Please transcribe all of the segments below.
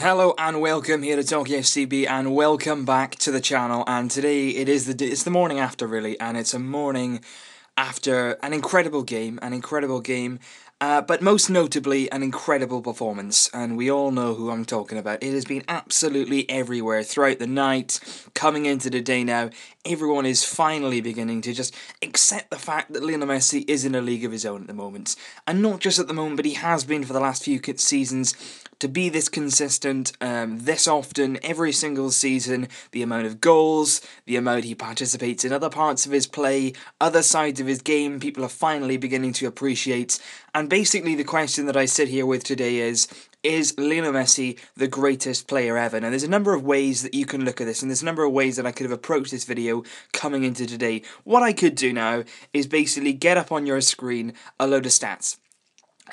Hello and welcome here to Talkie FCB and welcome back to the channel. And today it's the morning after really, and it's a morning after an incredible game, but most notably an incredible performance. And we all know who I'm talking about. It has been absolutely everywhere throughout the night, coming into the day now. Everyone is finally beginning to just accept the fact that Lionel Messi is in a league of his own at the moment. And not just at the moment, but he has been for the last few seasons. To be this consistent, this often, every single season, the amount of goals, the amount he participates in other parts of his play, other sides of his game, people are finally beginning to appreciate. And basically the question that I sit here with today is Lionel Messi the greatest player ever? Now there's a number of ways that you can look at this, and there's a number of ways that I could have approached this video coming into today. What I could do now is basically get up on your screen a load of stats.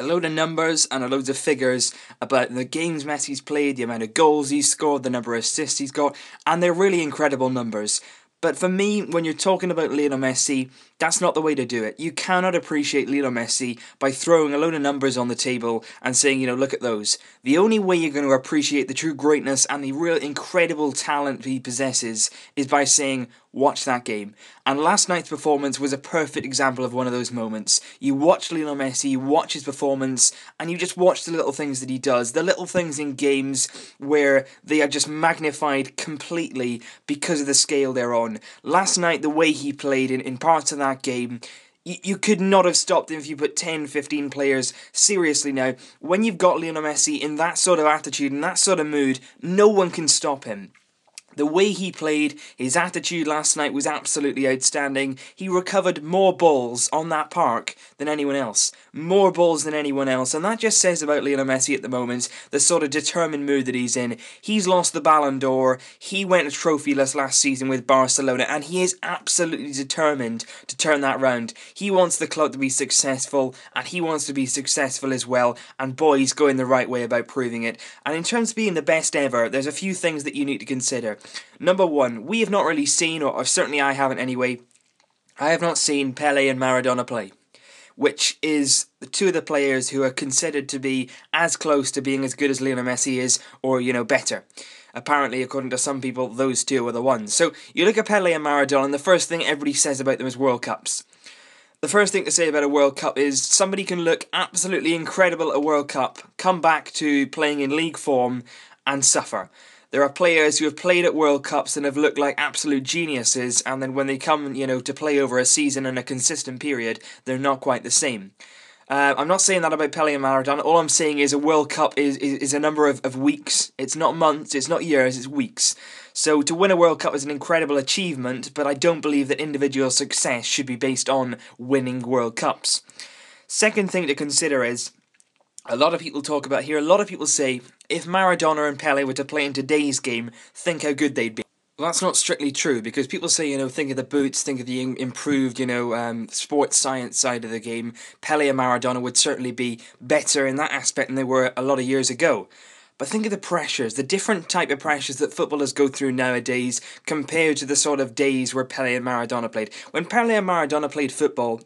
A load of numbers and a load of figures about the games Messi's played, the amount of goals he's scored, the number of assists he's got, and they're really incredible numbers. But for me, when you're talking about Lionel Messi, that's not the way to do it. You cannot appreciate Lionel Messi by throwing a load of numbers on the table and saying, look at those. The only way you're going to appreciate the true greatness and the real incredible talent he possesses is by saying, watch that game. And last night's performance was a perfect example of one of those moments. You watch Lionel Messi, you watch his performance, and you just watch the little things that he does. The little things in games where they are just magnified completely because of the scale they're on. Last night, the way he played in parts of that game, you could not have stopped him if you put 10, 15 players. Seriously now, when you've got Lionel Messi in that sort of attitude, in that sort of mood, no one can stop him. The way he played, his attitude last night was absolutely outstanding. He recovered more balls on that park than anyone else. More balls than anyone else. And that just says about Lionel Messi at the moment, the sort of determined mood that he's in. He's lost the Ballon d'Or. He went trophyless last season with Barcelona. And he is absolutely determined to turn that round. He wants the club to be successful. And he wants to be successful as well. And boy, he's going the right way about proving it. And in terms of being the best ever, there's a few things that you need to consider. Number one, we have not really seen, or certainly I haven't anyway, I have not seen Pele and Maradona play, which is the two of the players who are considered to be as close to being as good as Lionel Messi is, or, better. Apparently, according to some people, those two are the ones. So, you look at Pele and Maradona, and the first thing everybody says about them is World Cups. The first thing to say about a World Cup is somebody can look absolutely incredible at a World Cup, come back to playing in league form, and suffer. There are players who have played at World Cups and have looked like absolute geniuses, and then when they come, to play over a season and a consistent period, they're not quite the same. I'm not saying that about Pele and Maradona. All I'm saying is a World Cup is a number of weeks. It's not months, it's not years, it's weeks. So to win a World Cup is an incredible achievement, but I don't believe that individual success should be based on winning World Cups. Second thing to consider is, a lot of people talk about here, a lot of people say, if Maradona and Pele were to play in today's game, think how good they'd be. Well, that's not strictly true, because people say, think of the boots, think of the improved, sports science side of the game. Pele and Maradona would certainly be better in that aspect than they were a lot of years ago. But think of the pressures, the different type of pressures that footballers go through nowadays compared to the sort of days where Pele and Maradona played. When Pele and Maradona played football,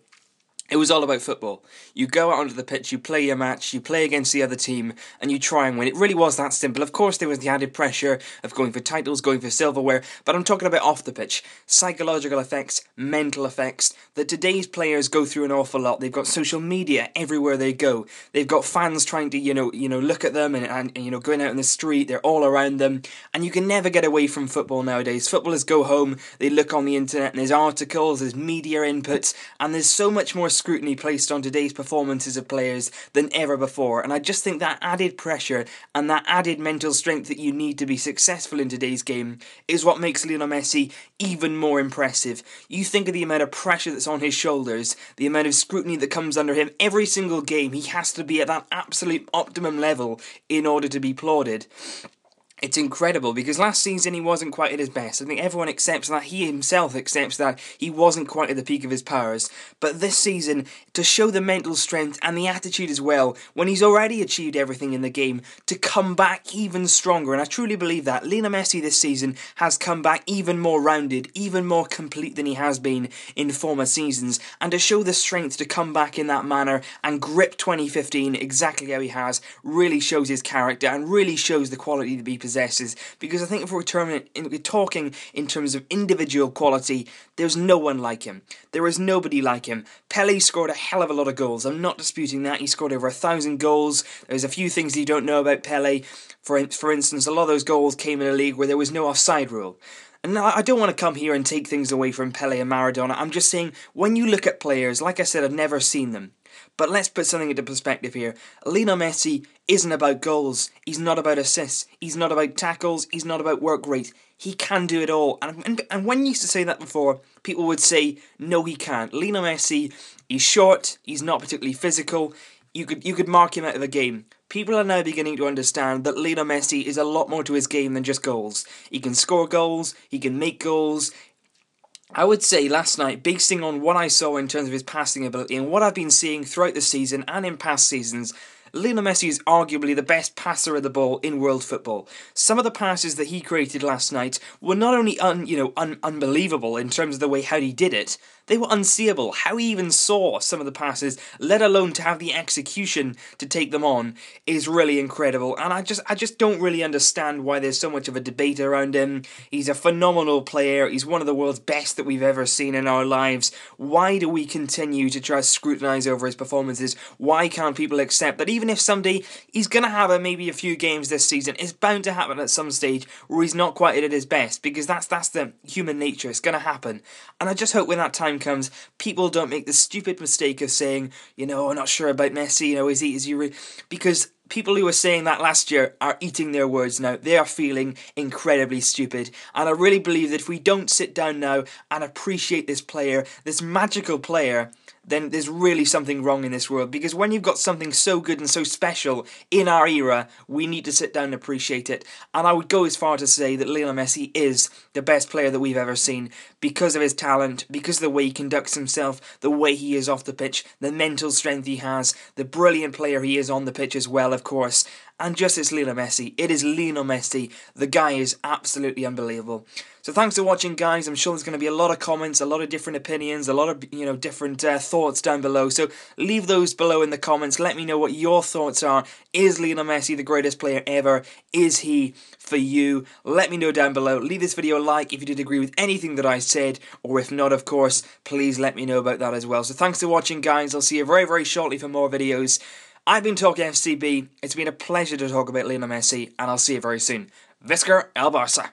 it was all about football. You go out onto the pitch, you play your match, you play against the other team, and you try and win. It really was that simple. Of course, there was the added pressure of going for titles, going for silverware, but I'm talking about off the pitch. Psychological effects, mental effects, that today's players go through an awful lot. They've got social media everywhere they go. They've got fans trying to, look at them and going out in the street. They're all around them, and you can never get away from football nowadays. Footballers go home, they look on the internet, and there's articles, there's media inputs, and there's so much more scrutiny placed on today's performances of players than ever before. And I just think that added pressure and that added mental strength that you need to be successful in today's game is what makes Lionel Messi even more impressive. You think of the amount of pressure that's on his shoulders, the amount of scrutiny that comes under him. Every single game he has to be at that absolute optimum level in order to be applauded. It's incredible because last season he wasn't quite at his best. I think everyone accepts that. He himself accepts that he wasn't quite at the peak of his powers. But this season, to show the mental strength and the attitude as well, when he's already achieved everything in the game, to come back even stronger. And I truly believe that Lionel Messi this season has come back even more rounded, even more complete than he has been in former seasons. And to show the strength to come back in that manner and grip 2015 exactly how he has really shows his character and really shows the quality that he possesses. Because I think if we're talking in terms of individual quality, there's no one like him. There is nobody like him. Pele scored a hell of a lot of goals. I'm not disputing that. He scored over 1,000 goals. There's a few things you don't know about Pele. For instance, a lot of those goals came in a league where there was no offside rule. And I don't want to come here and take things away from Pele and Maradona. I'm just saying, when you look at players, like I said, I've never seen them. But let's put something into perspective here. Lionel Messi isn't about goals. He's not about assists. He's not about tackles. He's not about work rate. He can do it all. And when you used to say that before, people would say, no, he can't. Lionel Messi, he's short. He's not particularly physical. You could mark him out of a game. People are now beginning to understand that Lionel Messi is a lot more to his game than just goals. He can score goals. He can make goals. I would say last night, basing on what I saw in terms of his passing ability and what I've been seeing throughout the season and in past seasons, Lionel Messi is arguably the best passer of the ball in world football. Some of the passes that he created last night were not only unbelievable in terms of the way how he did it, they were unseeable. How he even saw some of the passes, let alone to have the execution to take them on, is really incredible. And I just don't really understand why there's so much of a debate around him. He's a phenomenal player. He's one of the world's best that we've ever seen in our lives. Why do we continue to try to scrutinise over his performances? Why can't people accept that even if someday he's going to have maybe a few games this season, it's bound to happen at some stage where he's not quite at his best, because that's the human nature. It's going to happen. And I just hope when that time comes, people don't make the stupid mistake of saying, I'm not sure about Messi, is he because people who were saying that last year are eating their words now. They are feeling incredibly stupid. And I really believe that if we don't sit down now and appreciate this player, this magical player, then there's really something wrong in this world. Because when you've got something so good and so special in our era, we need to sit down and appreciate it. And I would go as far to say that Lionel Messi is the best player that we've ever seen because of his talent, because of the way he conducts himself, the way he is off the pitch, the mental strength he has, the brilliant player he is on the pitch as well, of course. And just as Lionel Messi, it is Lionel Messi. The guy is absolutely unbelievable. So thanks for watching, guys. I'm sure there's going to be a lot of comments, a lot of different opinions, a lot of different thoughts down below. So leave those below in the comments. Let me know what your thoughts are. Is Lionel Messi the greatest player ever? Is he for you? Let me know down below. Leave this video a like if you did agree with anything that I said, or if not, of course, please let me know about that as well. So thanks for watching, guys. I'll see you very, very shortly for more videos. I've been talking FCB. It's been a pleasure to talk about Lionel Messi, and I'll see you very soon. Visca el Barça.